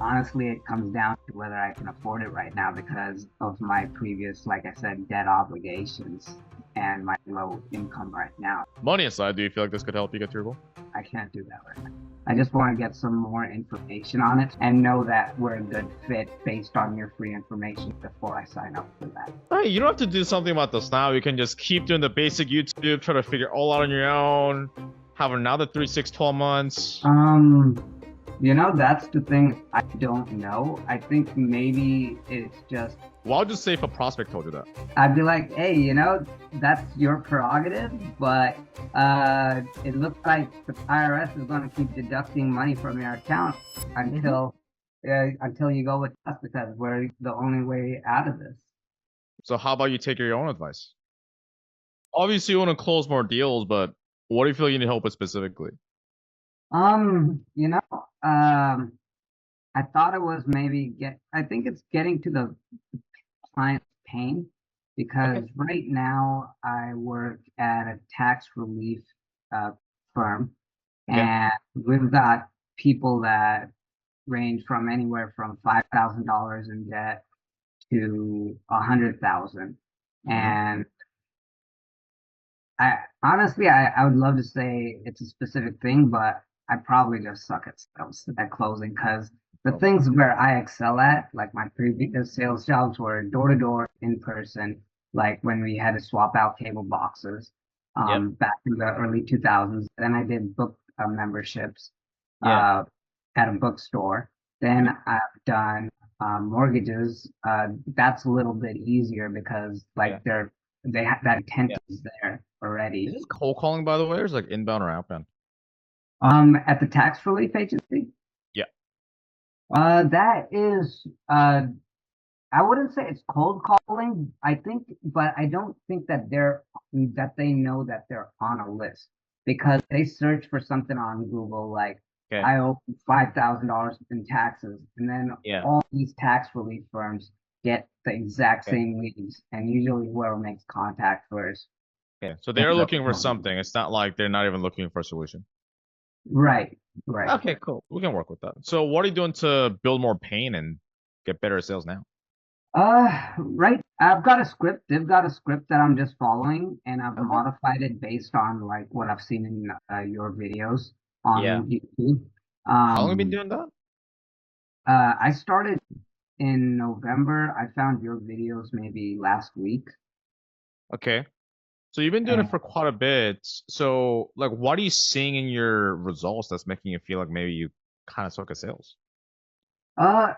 Honestly, it comes down to whether I can afford it right now because of my previous, like I said, debt obligations and my low income right now. Money aside, do you feel like this could help you get to your goal? I can't do that right now. I just want to get some more information on it and know that we're a good fit based on your free information before I sign up for that. Hey, you don't have to do something about this now. You can just keep doing the basic YouTube, try to figure it all out on your own, have another 3, 6, 12 months. That's the thing. I don't know. I think maybe it's just Well, I'll just say if a prospect told you that. I'd be like, hey, that's your prerogative, but it looks like the IRS is going to keep deducting money from your account until you go with us because we're the only way out of this. So how about you take your own advice? Obviously, you want to close more deals, but what do you feel you need help with specifically? You know, I thought it was I think it's getting to the client's pain because right now I work at a tax relief firm and we've got people that range from anywhere from $5,000 in debt to 100,000. And I honestly, I would love to say it's a specific thing, but I probably just suck at sales at closing because the things where I excel at, like my previous sales jobs were door to door in person, like when we had to swap out cable boxes, back in the early 2000s. Then I did book memberships, at a bookstore. Then I've done mortgages. That's a little bit easier because they have that intent is there already. Is this cold calling, by the way, or is it like inbound or outbound? At the tax relief agency. Yeah. That is I wouldn't say it's cold calling. But I don't think that they know that they're on a list because they search for something on Google like I owe $5,000 in taxes, and then all these tax relief firms get the exact same leads, and usually whoever makes contact first. Okay, so they're looking for something. It's not like they're not even looking for a solution. Right. Okay, cool. We can work with that. So what are you doing to build more pain and get better at sales now? Right. I've got a script. They've got a script that I'm just following, and I've modified it based on like what I've seen in your videos on YouTube. How long have you been doing that? I started in November. I found your videos maybe last week. Okay. So you've been doing it for quite a bit. So like what are you seeing in your results that's making you feel like maybe you kind of suck at sales? I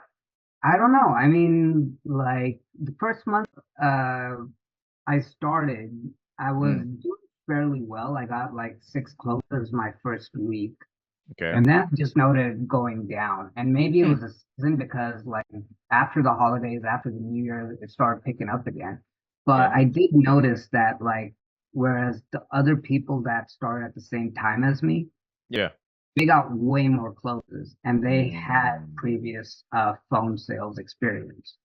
don't know. I mean, like the first month I started, I was doing fairly well. I got like 6 closes my first week. Okay. And then I just noted going down. And maybe it was a season because like after the holidays, after the New Year, it started picking up again. But I did notice that like whereas the other people that started at the same time as me, they got way more closes and they had previous phone sales experience.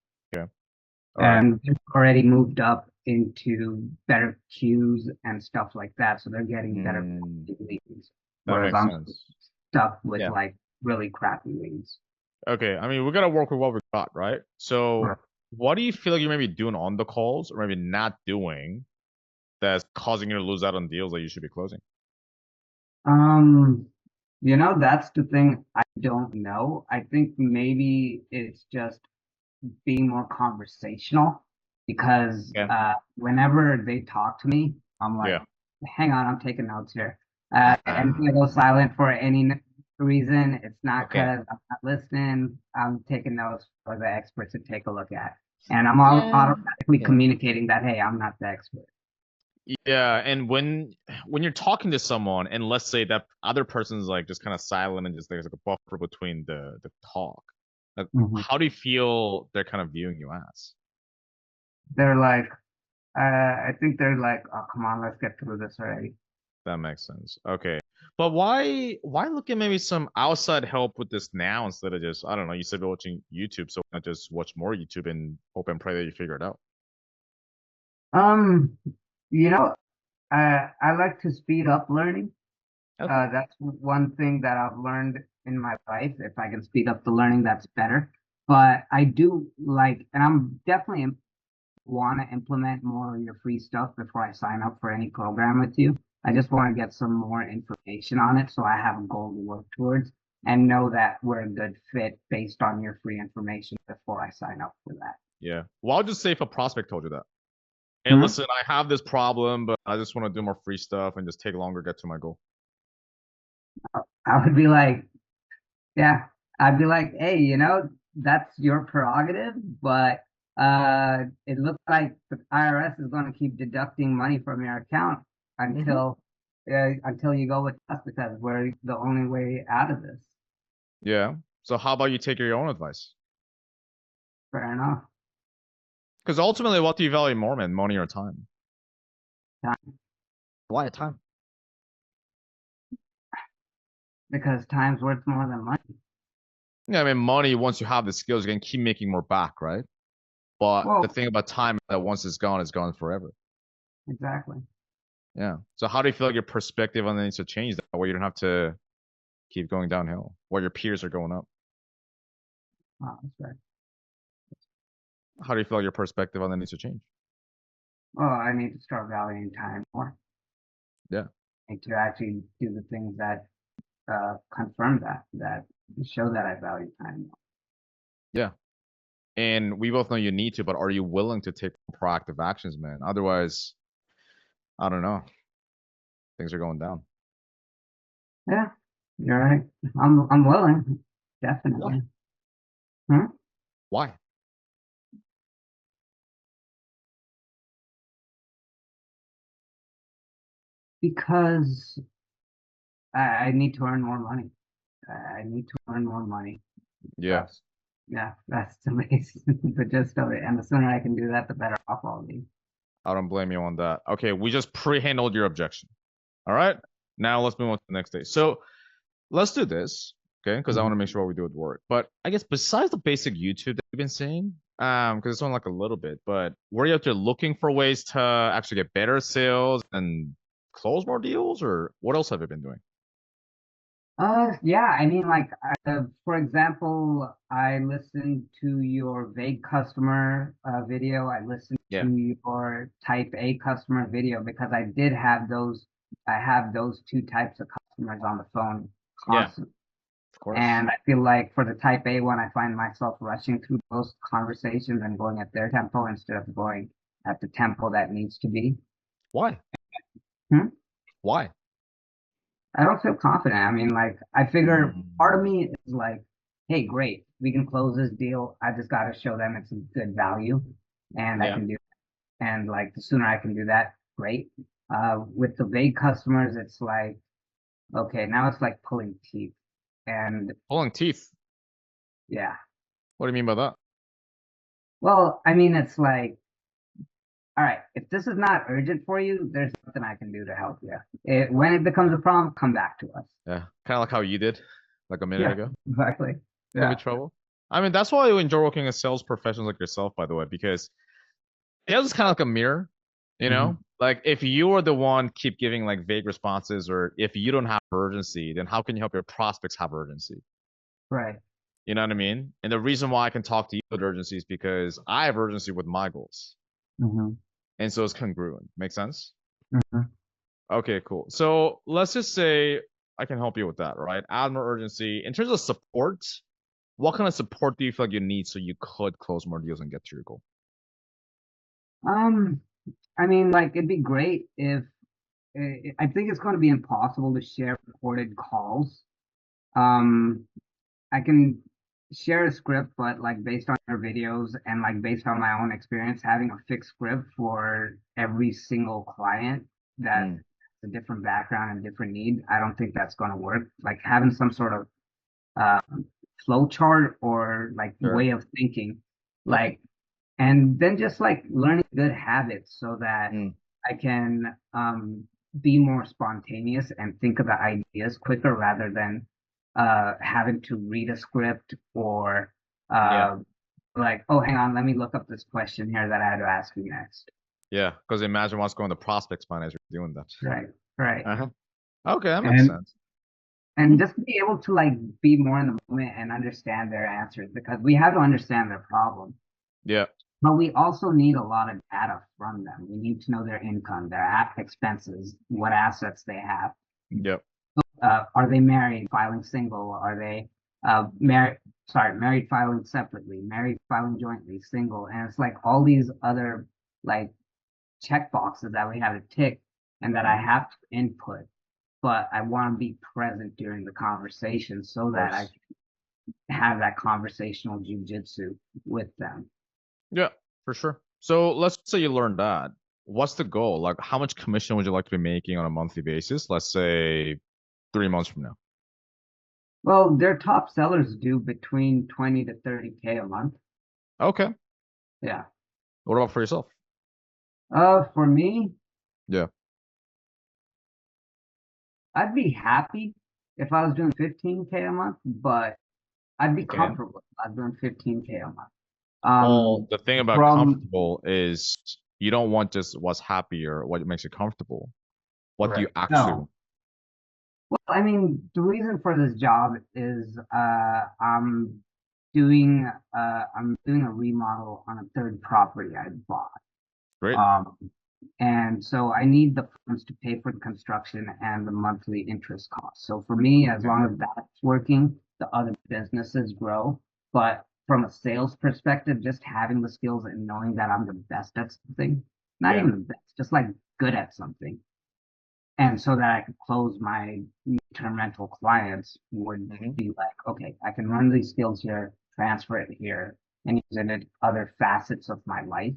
And they've already moved up into better queues and stuff like that. So they're getting better leads. Whereas I'm stuck with like really crappy leads. Okay, I mean, we gotta work with what we got, right? So what do you feel like you may be doing on the calls or maybe not doing that's causing you to lose out on deals that you should be closing? That's the thing. I don't know. I think maybe it's just being more conversational because whenever they talk to me, I'm like, hang on, I'm taking notes here. And if I go silent for any reason, it's not because I'm not listening. I'm taking notes for the experts to take a look at. And I'm automatically communicating that, hey, I'm not the expert. Yeah, and when you're talking to someone, and let's say that other person's like just kind of silent and just there's like a buffer between the talk, like, how do you feel they're kind of viewing you as? They're like, I think they're like, oh, come on, let's get through this already. That makes sense. Okay. But why look at maybe some outside help with this now instead of just, I don't know, you said you're watching YouTube, so why not just watch more YouTube and hope and pray that you figure it out? You know, I like to speed up learning. Okay. That's one thing that I've learned in my life. If I can speed up the learning, that's better. But I do like, and I'm definitely want to implement more of your free stuff before I sign up for any program with you. I just want to get some more information on it so I have a goal to work towards and know that we're a good fit based on your free information before I sign up for that. Yeah. Well, I'll just say if a prospect told you that. Hey, Hmm? listen, I have this problem, but I just want to do more free stuff and just take longer to get to my goal. I would be like, yeah, I'd be like, hey, that's your prerogative, but it looks like the IRS is going to keep deducting money from your account Hmm. until you go with us because we're the only way out of this. Yeah. So how about you take your own advice? Fair enough. Because ultimately, what do you value more, man? Money or time? Time, Why time? because time's worth more than money. Yeah, I mean, money, once you have the skills, you can keep making more back, right? But the Well, thing about time is that once it's gone forever. exactly. Yeah. So how do you feel like your perspective on it needs to change that way you don't have to keep going downhill while your peers are going up? Wow, that's right. How do you feel like your perspective on that needs to change? Well, I need to start valuing time more. Yeah. I need to actually do the things that confirm that show that I value time more. Yeah. And we both know you need to, but are you willing to take proactive actions, man? Otherwise, I don't know. Things are going down. Yeah, you're right. I'm willing, Why? definitely. Hmm? Why? Because I need to earn more money. I need to earn more money. Yeah. That's yeah, that's the base, the gist of it. And the sooner I can do that, the better off I'll be. I don't blame you on that. Okay, we just pre-handled your objection. All right. Now let's move on to the next day. So let's do this, okay? Because I want to make Mhm. sure what we do would work. But I guess besides the basic YouTube that you've been seeing, because it's only like a little bit, but were you out there looking for ways to actually get better sales and close more deals, or what else have you been doing? Yeah, I mean, like, for example, I listened to your vague customer video. I listened Yeah. to your type A customer video because I have those two types of customers on the phone Yeah, constantly. of course. And I feel like for the type A one, I find myself rushing through those conversations and going at their tempo instead of going at the tempo that needs to be. Why? Hmm? Why? I don't feel confident. I mean, like, I figure part of Mm, me is like, hey, great, we can close this deal. I just got to show them it's a good value and I yeah. can do, and like, the sooner I can do that, great. With the vague customers, it's like, okay, now it's like pulling teeth. And Pulling teeth. yeah, What do you mean by that? well, I mean, it's like, all right, if this is not urgent for you, there's nothing I can do to help you. When it becomes a problem, come back to us. Yeah, kind of like how you did like a minute Yeah, ago. exactly. Could be Yeah. trouble. I mean, that's why I enjoy working as sales professionals like yourself, by the way, because sales is kind of like a mirror, you know? Hmm. Like if you are the one keep giving like vague responses, or if you don't have urgency, then how can you help your prospects have urgency? Right. You know what I mean? And the reason why I can talk to you with urgency is because I have urgency with my goals. Hmm. And so it's congruent. Make sense? Hmm. Okay, cool. So let's just say I can help you with that, right? Add more urgency. In terms of support, what kind of support do you feel like you need so you could close more deals and get to your goal? Um, I mean, like, it'd be great if I think it's going to be impossible to share recorded calls. Um, I can share a script, but like based on your videos and like based on my own experience, having a fixed script for every single client that Mm, a different background and different need, I don't think that's going to work. Like having some sort of uh, flow chart or like sure. way of thinking, Okay. like, and then just like learning good habits so that Mm, I can be more spontaneous and think of the ideas quicker rather than having to read a script or yeah. uh, like, oh, hang on, let me look up this question here that I had to ask you next. Yeah. Because imagine what's going to prospects mind as you're doing that. Right, right. Uh-huh. Okay, that makes And sense. and just be able to like be more in the moment and understand their answers because we have to understand their problem. Yeah. But we also need a lot of data from them. We need to know their income, their expenses, what assets they have. Yep. Are they married, filing single? Are they married? Sorry, married, filing separately, married, filing jointly, single, and it's like all these other like check boxes that we have to tick and that I have to input, but I want to be present during the conversation so Of that I course. can have that conversational jujitsu with them. Yeah, for sure. So let's say you learned that. What's the goal? Like, how much commission would you like to be making on a monthly basis? Let's say 3 months from now. Well, their top sellers do between 20 to 30K a month. Okay. Yeah. What about for yourself? For me, Yeah. I'd be happy if I was doing 15K a month, but I'd be Okay. comfortable if I was doing 15K a month. Well, the thing about From comfortable is you don't want just what's happy or what makes you comfortable. What do you right. actually No. want? Well, I mean, the reason for this job is doing I'm doing a remodel on a third property I bought. Great. Um, and so I need the funds to pay for the construction and the monthly interest costs. So for me, as Okay. long as that's working, the other businesses grow. But from a sales perspective, just having the skills and knowing that I'm the best at something, not Yeah. even the best, just like good at something, and so that I could close my term rental clients would Hmm. be like, okay, I can run these skills here, transfer it here, and use it in other facets of my life.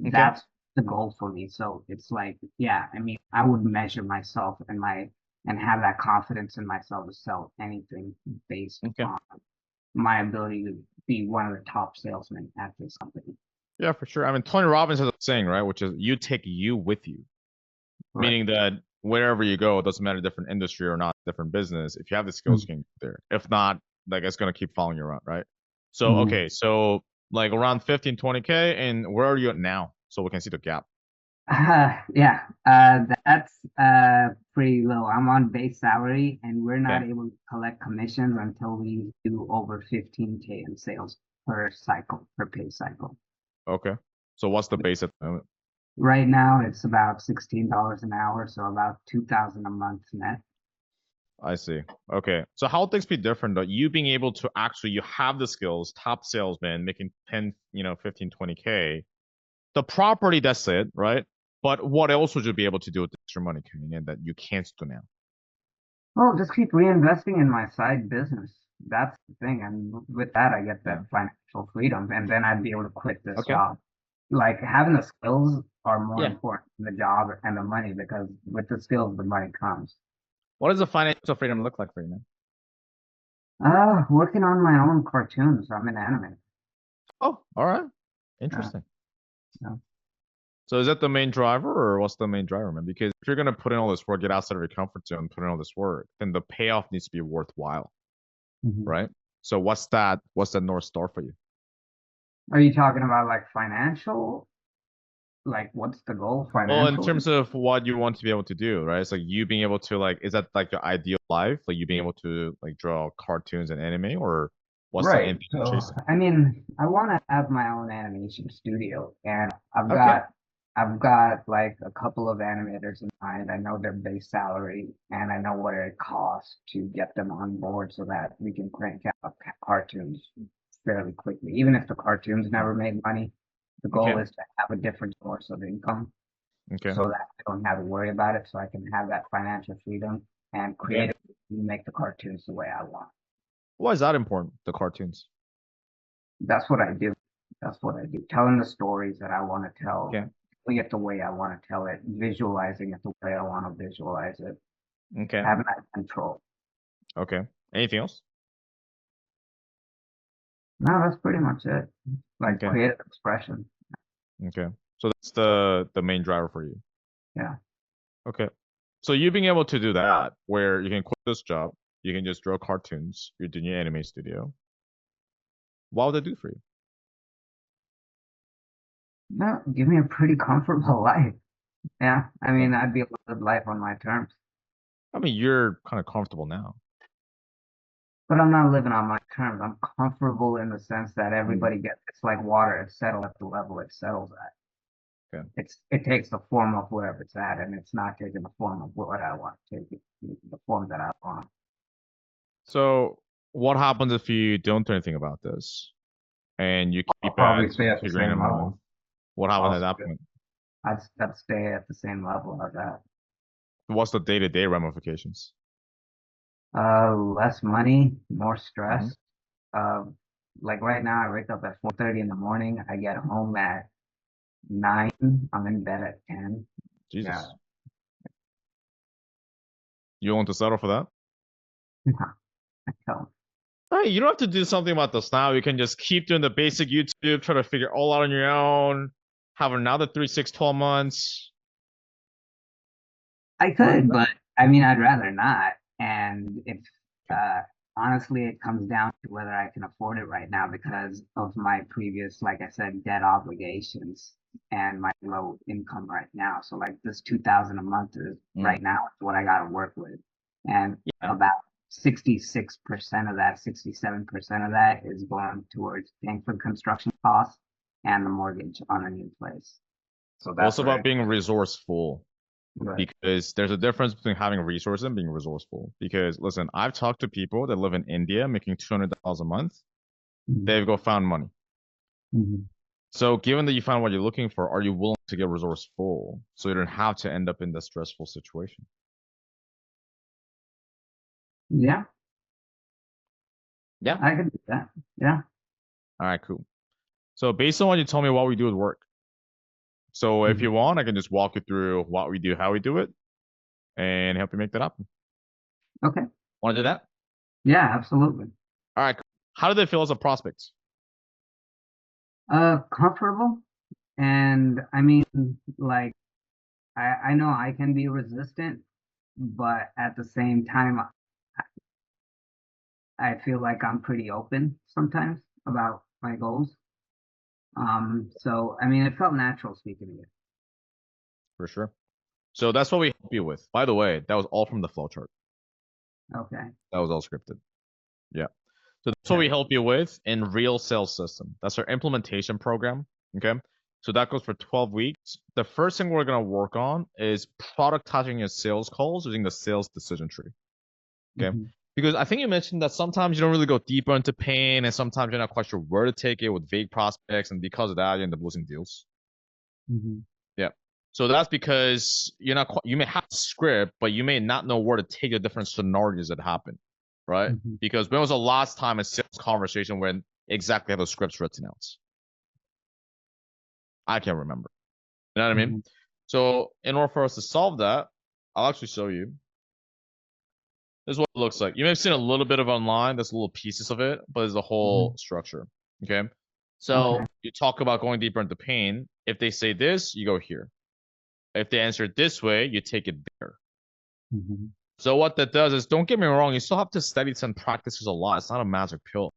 Okay. That's the goal for me. So it's like, yeah, I mean, I would measure myself and have that confidence in myself to sell anything based Okay. on my ability to be one of the top salesmen at this company. Yeah, for sure. I mean, Tony Robbins has a saying, right? Which is you take you with you, Right. meaning that wherever you go, it doesn't matter different industry or not, different business. If you have the skills, you can get there. If not, like it's gonna keep following you around, right? So Mm-hmm. okay, so like around 15, 20K, and where are you at now? So we can see the gap. Yeah, that's pretty low. I'm on base salary, and we're Okay. not able to collect commissions until we do over 15K in sales per cycle, per pay cycle. Okay. So what's the base at the moment? Right now, it's about $16 an hour, so about 2,000 a month net. I see. Okay. So how would things be different though? You being able to actually you have the skills, top salesman, making 10, 15, 20K. The property, that's it, right? But what else would you be able to do with the extra money coming in that you can't do now? Well, just keep reinvesting in my side business. That's the thing, and with that, I get Yeah. that financial freedom, and then I'd be able to quit this Okay. job. Like having the skills are more Yeah. important than the job and the money because with the skills, the money comes. What does the financial freedom look like for you, man? Working on my own cartoons. I'm an anime. Oh, all right. Uh, Interesting. so, So is that the main driver or what's the main driver, man? Because if you're gonna put in all this work, get outside of your comfort zone, put in all this work, then the payoff needs to be worthwhile, mhm. right? So what's that North Star for you? Are you talking about like financial? Like, what's the goal Well, in financially? terms of what you want to be able to do, right? It's like you being able to like, is that like your ideal life? Like you being able to like draw cartoons and anime, or what's the Right. end you're So, chasing? I mean, I want to have my own animation studio, and I've Okay. got I've got like a couple of animators in mind. I know their base salary, and I know what it costs to get them on board so that we can crank out cartoons fairly quickly. Even if the cartoons never made money, the goal Okay. is to have a different source of income Okay. so that I don't have to worry about it, so I can have that financial freedom and Okay. creatively make the cartoons the way I want. Why is that important? The cartoons. That's what I do. That's what I do. Telling the stories that I want to tell, Okay. telling it the way I want to tell it, visualizing it the way I want to visualize it, Okay. having that control. Okay. Anything else? No, that's pretty much it. Like Okay. creative expression. Okay. So that's the main driver for you. Yeah. Okay. So you being able to do that, where you can quit this job, you can just draw cartoons, you're doing your anime studio. What would that do for you? No, give me a pretty comfortable life. Yeah. I Okay. mean, I'd be able to live life on my terms. I mean, you're kind of comfortable now. But I'm not living on my terms. I'm comfortable in the sense that everybody gets, it's like water, it's settled at the level it settles at. Okay. It takes the form of wherever it's at, and it's not taking the form of what I want to take it, the form that I want. So what happens if you don't do anything about this and you I'll keep at probably stay at the 2 grand a same month? level. What happens at I'll, that point? I'd stay at the same level as that. What's the day-to-day ramifications? Less money, more Hmm. stress. Uh, like right now, I wake up at 4:30 in the morning. I get home at 9. I'm in bed at 10. Yeah. Jesus. You want to settle for that? I don't. Hey, you don't have to do something about this now. You can just keep doing the basic YouTube, try to figure it all out on your own, have another 3, 6, 12 months. I could, but I mean, I'd rather not. And if uh, honestly, it comes down to whether I can afford it right now because of my previous, like I said, debt obligations and my low income right now. So like this 2,000 a month is Mm. right now is what I got to work with, and Yeah. about 66% of that, 67% of that is going towards paying for construction costs and the mortgage on a new place. So that's Also where about being resourceful. right. Because there's a difference between having resources and being resourceful. Because listen, I've talked to people that live in India making $200 a month. Mhm. They've go found money. Mhm. So given that you found what you're looking for, are you willing to get resourceful so you don't have to end up in this stressful situation? Yeah. Yeah. I could do that. Yeah. All right, cool. So based on what you told me, what we do would work. So if Mhm. you want, I can just walk you through what we do, how we do it, and help you make that happen. Okay. Want to do that? Yeah, absolutely. All right. Cool. How do they feel as a prospect? Comfortable. And I mean, like, I know I can be resistant, but at the same time, I feel like I'm pretty open sometimes about my goals. So I mean, it felt natural speaking to you. For sure. So that's what we help you with. By the way, that was all from the flowchart. Okay. That was all scripted. Yeah. So that's what Yeah. we help you with in Real Sales System. That's our implementation program. Okay. So that goes for 12 weeks. The first thing we're going to work on is productizing your sales calls using the sales decision tree. Okay. Hmm. Because I think you mentioned that sometimes you don't really go deeper into pain and sometimes you're not quite sure where to take it with vague prospects. And because of that, you end up losing deals. Hmm. Yeah. So that's because you're not quite, you may have a script, but you may not know where to take the different scenarios that happen, right? Hmm. Because when was the last time a sales conversation when exactly how the script's written out? I can't remember. You know what I mean? Hmm. So in order for us to solve that, I'll actually show you. This is what it looks like. You may have seen a little bit of online. There's little pieces of it, but there's a whole Hmm. structure. Okay. Okay. So you talk about going deeper into pain. If they say this, you go here. If they answer it this way, you take it there. Hmm. So what that does is, don't get me wrong, you still have to study and practice a lot. It's not a magic pill.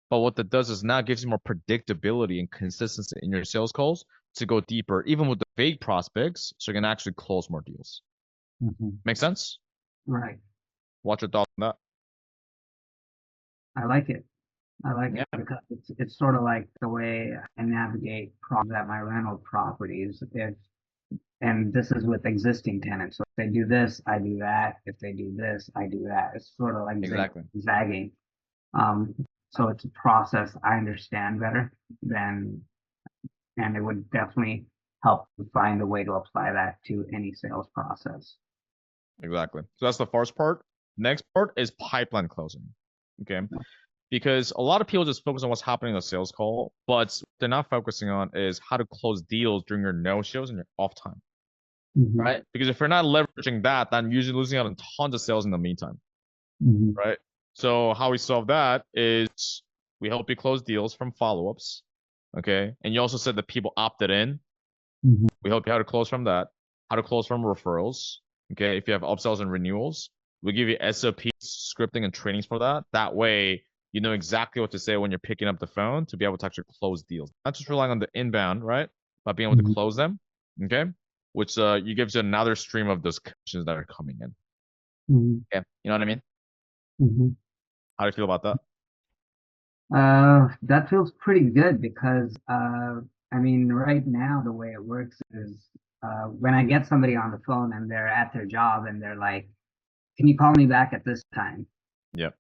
But what that does is now gives you more predictability and consistency in your sales calls to go deeper, even with the vague prospects, so you can actually close more deals. Hmm. Make sense? Right. What's your thoughts on that? I like it. I like Yeah, it because it's sort of like the way I navigate problems at my rental properties. If and this is with existing tenants. So if they do this, I do that. If they do this, I do that. It's sort of like exactly. zagging. Um, so it's a process I understand better than, and it would definitely help to find a way to apply that to any sales process. Exactly. So that's the first part. Next part is pipeline closing. Okay. Because a lot of people just focus on what's happening in the sales call, but what they're not focusing on is how to close deals during your no shows and your off time. Hmm. Right? Because if you're not leveraging that, then you're usually losing out on tons of sales in the meantime, Hmm. right? So how we solve that is we help you close deals from follow-ups, okay? And you also said that people opted in. Hmm. We help you how to close from that, how to close from referrals, okay? If you have upsells and renewals, we give you SOPs, scripting, and trainings for that. That way, you know exactly what to say when you're picking up the phone to be able to actually close deals. Not just relying on the inbound, right? But being able to Hmm. close them, okay? Which you gives you another stream of those commissions that are coming in. Mhm. Yeah, you know what I mean? Mhm. How do you feel about that? That feels pretty good because I mean, right now the way it works is when I get somebody on the phone and they're at their job and they're like, "Can you call me back at this time?" Yep.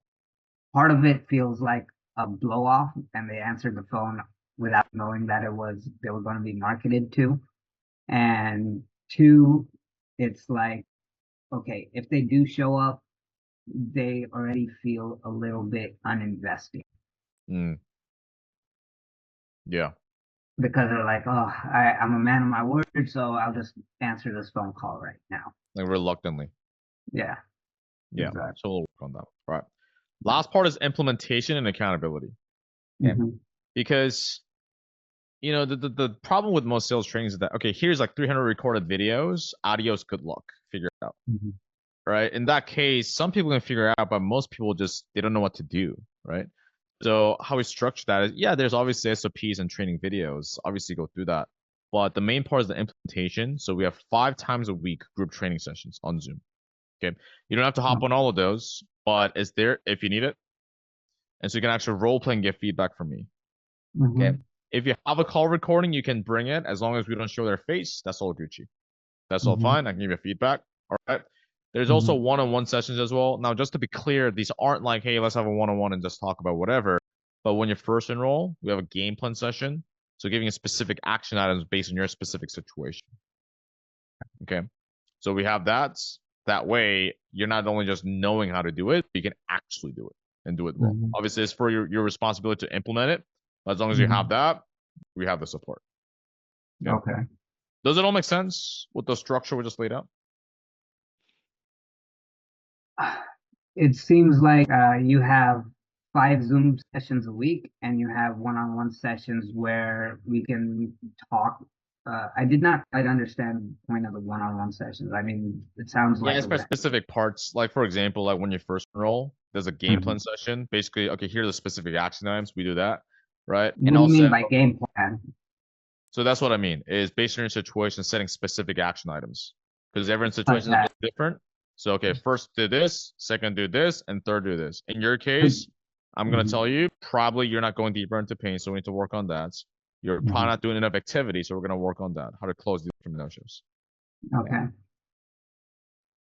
Part of it feels like a blow off, and they answered the phone without knowing that they were going to be marketed to. And two, it's like, okay, if they do show up, they already feel a little bit uninvested Mm, yeah. because they're like, oh, I'm a man of my word, so I'll just answer this phone call right now. Like reluctantly. Yeah, Yeah. exactly. So we'll work on that. All right. Last part is implementation and accountability. Okay. Hmm. Because the problem with most sales trainings is that okay, here's like 300 recorded videos, adios, good luck, figure it out. Hmm. Right? In that case, some people can figure it out, but most people just they don't know what to do, right? So how we structure that is yeah, there's obviously SOPs and training videos, obviously go through that. But the main part is the implementation. So we have 5 times a week group training sessions on Zoom. Okay. You don't have to hop on all of those, but it's there if you need it. And so you can actually role play and get feedback from me. Okay. Hmm. If you have a call recording, you can bring it as long as we don't show their face. That's all Gucci. That's all Hmm. fine. I can give you feedback. All right. There's also Hmm. one-on-one sessions as well. Now, just to be clear, these aren't like, hey, let's have a one-on-one and just talk about whatever. But when you first enroll, we have a game plan session. So giving you specific action items based on your specific situation. Okay. So we have that. That way, you're not only just knowing how to do it, but you can actually do it and do it well. Hmm. Obviously, it's for your responsibility to implement it. But as long as you have Hmm. that, we have the support. Okay. Okay. Does it all make sense with the structure we just laid out? It seems like you have 5 Zoom sessions a week, and you have one-on-one sessions where we can talk. I did not quite understand the point of the one-on-one sessions. I mean, it sounds Yeah, like it's it for would. specific parts. Like for example, like when you first enroll, there's a game plan Mhm. session. Basically, okay, here are the specific action items. We do that, right? And What do you also, mean by game plan? so that's what I mean is based on your situation, setting specific action items because everyone's Like situation is a that. bit different. So okay, first do this, second do this, and third do this. In your Mhm. case, I'm gonna tell you probably you're not going deeper into pain, so we need to work on that. You're probably Mhm. not doing enough activity, so we're gonna work on that. How to close these from no-shows. Yeah. Okay.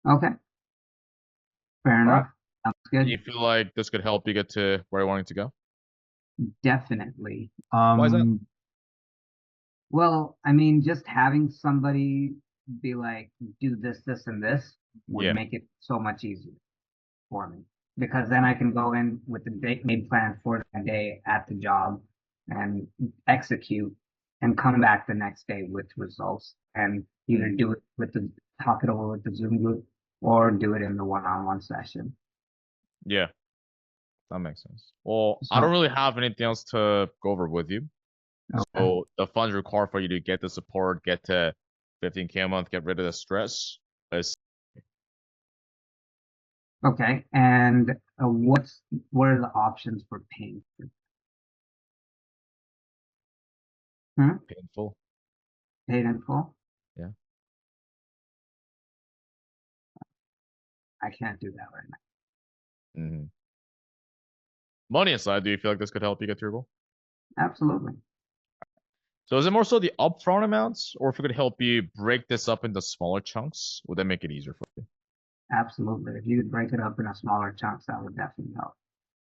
Okay. Fair All right. enough. Sounds Do you good. feel like this could help you get to where you're wanting to go? Definitely. Why is that? Well, I mean, just having somebody be like, do this, this, and this would Yeah. make it so much easier for me because then I can go in with the game plan for the day at the job and execute and come back the next day with results and either Mm. do it with the talk it over with the Zoom group or do it in the one-on-one session. Yeah, that makes sense. Well, I don't So, really have anything else to go over with you. okay. So the funds required for you to get the support, get to 15K a month, get rid of the stress is Okay. And what are the options for paying? Hmm? painful. Paid in full? Yeah. I can't do that right Hmm. Money aside, do you feel like this could help you get to your goal? now. Absolutely. So is it more so the upfront amounts, or if it could help you break this up into smaller chunks, would that make it easier for you? Absolutely. If you could break it up in a smaller chunks, that would definitely help.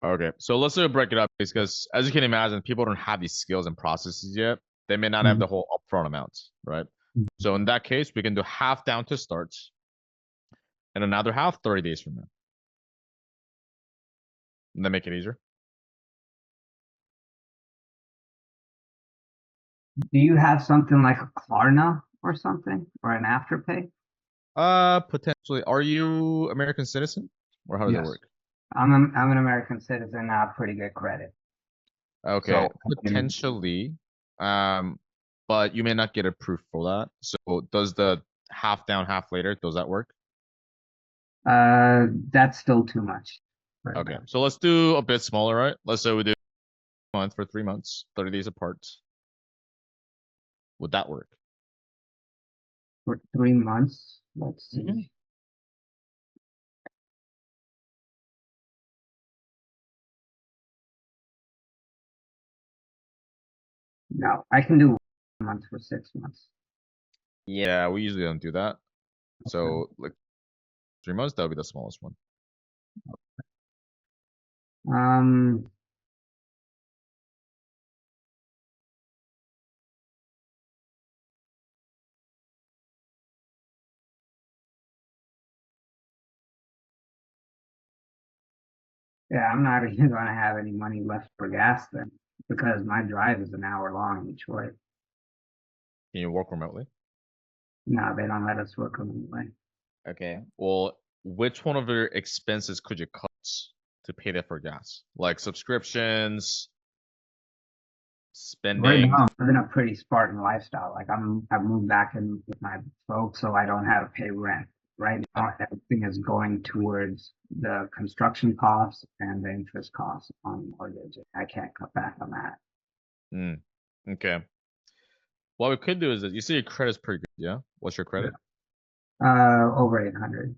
Okay, so let's sort of break it up because, as you can imagine, people don't have these skills and processes yet. They may not have Mhm. the whole upfront amounts, right? So in that case, we can do half down to start and another half 30 days from now. And that make it easier. Do you have something like a Klarna or something or an Afterpay? Potentially. Are you American citizen, or how does it Yes. work? I'm an American citizen. I have pretty good credit. Okay, So, potentially. Um, but you may not get approved for that. So does the half down, half later, does that work? that's still too much right Okay, now. so let's do a bit smaller, right? Let's say we do a month for 3 months, 30 days apart. Would that work? For 3 months. Let's Hmm. see. No, I can do 1 month for 6 months. Yeah, we usually don't do that. Okay. So like 3 months, that would be the smallest one. Um, yeah, I'm not even gonna have any money left for gas then because my drive is an hour long each way. Can you work remotely? No, they don't let us work remotely. Okay. Well, which one of your expenses could you cut to pay that for gas? Like subscriptions, Right spending. now, I'm living a pretty Spartan lifestyle. Like I've moved back in with my folks, so I don't have to pay rent. Right now, everything is going towards the construction costs and the interest costs on the mortgage. I can't cut back on that. Mm, okay. What we could do is that you see your credit's pretty good, yeah? What's your credit? Over 800.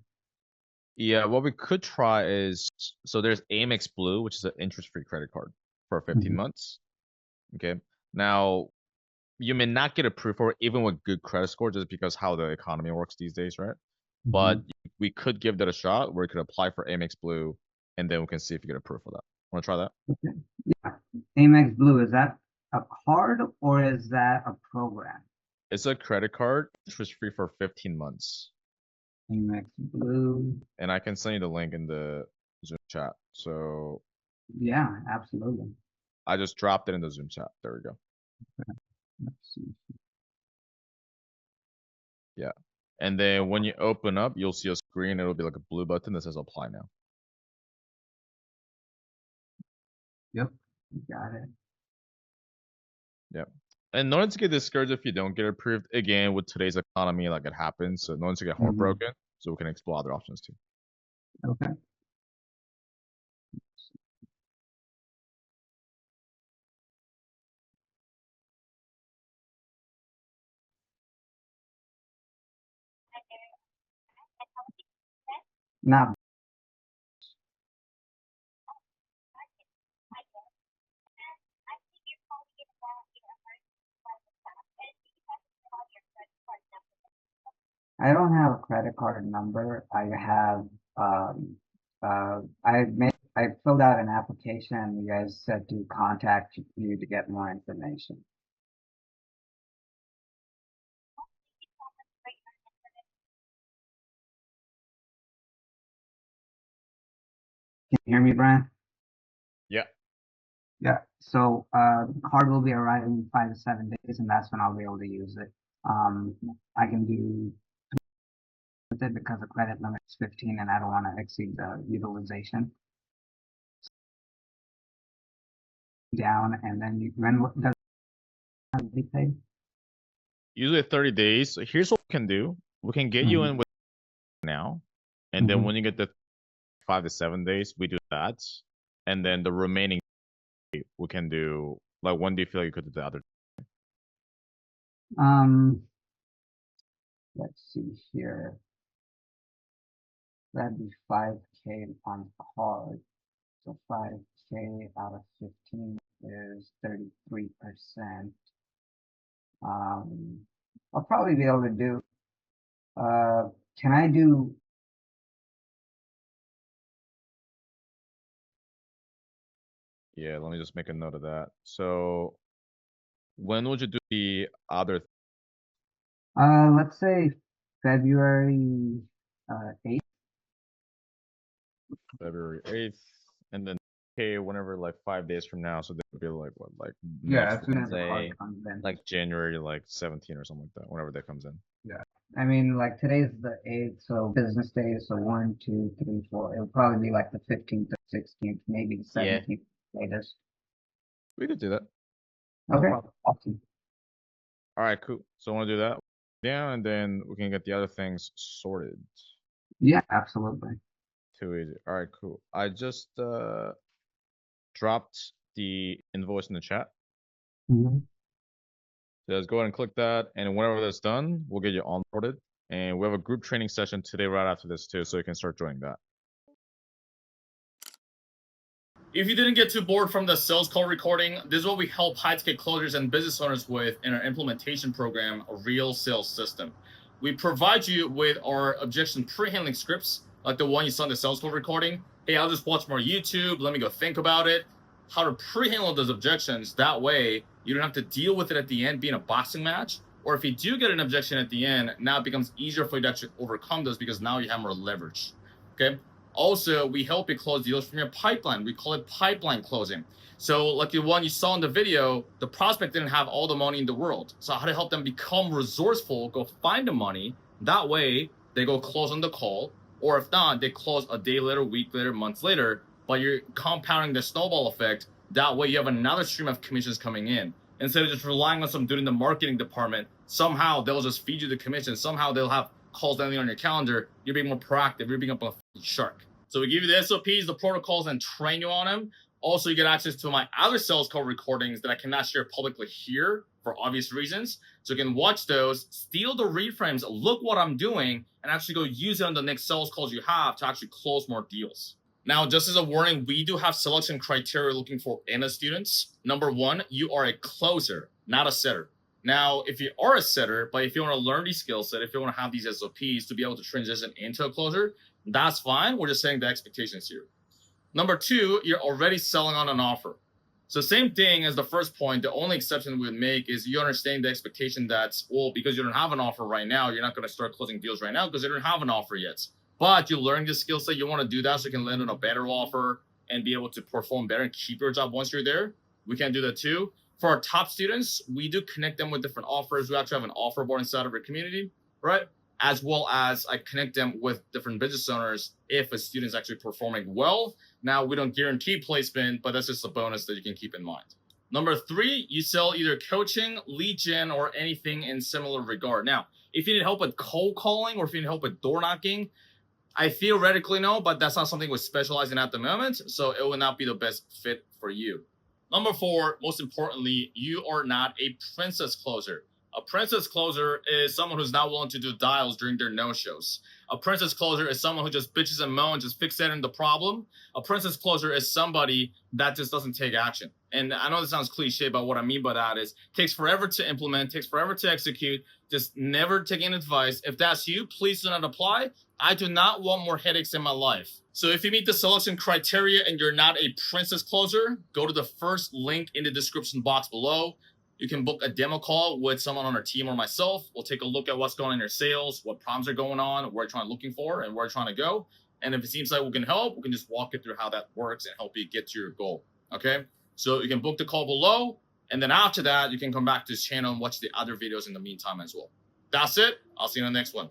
Yeah, what we could try is so there's Amex Blue, which is an interest-free credit card for 15 Mhm. months. Okay. Now you may not get approved for it even with good credit score just because how the economy works these days, right? But Mhm. we could give that a shot where we could apply for Amex Blue and then we can see if you get approved for that. Want to try that? Okay. Yeah. Amex Blue, is that a card or is that a program? It's a credit card, interest free for 15 months. Amex Blue. And I can send you the link in the Zoom chat. So Yeah, absolutely. I just dropped it in the Zoom chat. There we go. Let's see. Yeah. And then when you open up, you'll see a screen. It'll be like a blue button that says apply now. Yep, got it. Yeah. And no one to get discouraged if you don't get approved. Again, with today's economy, like it happens. So no one to get Mhm. heartbroken. So we can explore other options too. Okay. Not I don't have a credit card number. I have I filled out an application and you guys said to contact you to get more information. Can you hear me, Brian? Yeah. Yeah. So the card will be arriving in 5 to 7 days and that's when I'll be able to use it. I can do with it because the credit limit is 15 and I don't want to exceed the utilization down and then when does it be paid? Usually 30 days. So here's what we can do. We can get you in with now. And then when you get the 5 to 7 days, we do that. And then the remaining we can do like when do you feel you could do the other? Um, let's see here. That'd be 5K on card. So 5K out of 15 is 33%. I'll probably be able to do, can I do, Yeah, let me just make a note of that. So when would you do the other let's say February 8th? February 8th? And then okay, whenever like 5 days from now, so that would be like what, like Yeah, next as soon as the card Wednesday, comes in. like January like 17 or something like that, whenever that comes in. Yeah. I mean, like today's the 8th, so business days, so 1, 2, 3, 4. It'll probably be like the 15th or 16th, maybe the Yeah, 17th latest. we could do that. Okay, awesome. All right, cool. So I want to do that. Yeah, and then we can get the other things sorted. Yeah, absolutely. Too easy. All right, cool. I just dropped the invoice in the chat. Mhm. So let's go ahead and click that, and whenever that's done, we'll get you onboarded. And we have a group training session today right after this too, so you can start joining that. If you didn't get too bored from the sales call recording, this is what we help high-ticket closers and business owners with in our implementation program, a real sales system. We provide you with our objection pre-handling scripts, like the one you saw in the sales call recording. Hey, I'll just watch more YouTube. Let me go think about it. How to pre-handle those objections. That way, you don't have to deal with it at the end being a boxing match. Or if you do get an objection at the end, now it becomes easier for you to actually overcome those because now you have more leverage. Okay. Also, we help you close deals from your pipeline. We call it pipeline closing. So like the one you saw in the video, the prospect didn't have all the money in the world. So how to help them become resourceful, go find the money. That way they go close on the call. Or if not, they close a day later, week later, months later, but you're compounding the snowball effect. That way you have another stream of commissions coming in. Instead of just relying on some dude in the marketing department, somehow they'll just feed you the commission. Somehow they'll have calls landing on your calendar. You're being more proactive. You're being up a shark. So we give you the SOPs, the protocols, and train you on them. Also, you get access to my other sales call recordings that I cannot share publicly here for obvious reasons. So you can watch those, steal the reframes, look what I'm doing, and actually go use it on the next sales calls you have to actually close more deals. Now, just as a warning, we do have selection criteria looking for in students. Number one, you are a closer, not a setter. Now, if you are a setter, but if you want to learn these skill set, if you want to have these SOPs to be able to transition into a closer, that's fine. We're just setting the expectations here. Number two, you're already selling on an offer. So same thing as the first point. The only exception we would make is you understand the expectation that's, well, because you don't have an offer right now, you're not going to start closing deals right now because you don't have an offer yet. But you learn the skill set. You want to do that so you can land on a better offer and be able to perform better and keep your job once you're there. We can do that too. For our top students, we do connect them with different offers. We actually have an offer board inside of our community, right? As well as I connect them with different business owners if a student's actually performing well. Now, we don't guarantee placement, but that's just a bonus that you can keep in mind. Number three, you sell either coaching, lead gen, or anything in similar regard. Now, if you need help with cold calling or if you need help with door knocking, I theoretically know, but that's not something we specialize in at the moment, so it will not be the best fit for you. Number four, most importantly, you are not a princess closer. A princess closer is someone who's not willing to do dials during their no-shows. A princess closer is someone who just bitches and moans, just fixating the problem. A princess closer is somebody that just doesn't take action. And I know this sounds cliche, but what I mean by that is it takes forever to implement, takes forever to execute, just never taking advice. If that's you, please do not apply. I do not want more headaches in my life. So if you meet the selection criteria and you're not a princess closer, go to the first link in the description box below. You can book a demo call with someone on our team or myself. We'll take a look at what's going on in your sales, what problems are going on, what you're looking for, and where you're trying to go. And if it seems like we can help, we can just walk you through how that works and help you get to your goal. Okay? So you can book the call below. And then after that, you can come back to this channel and watch the other videos in the meantime as well. That's it. I'll see you in the next one.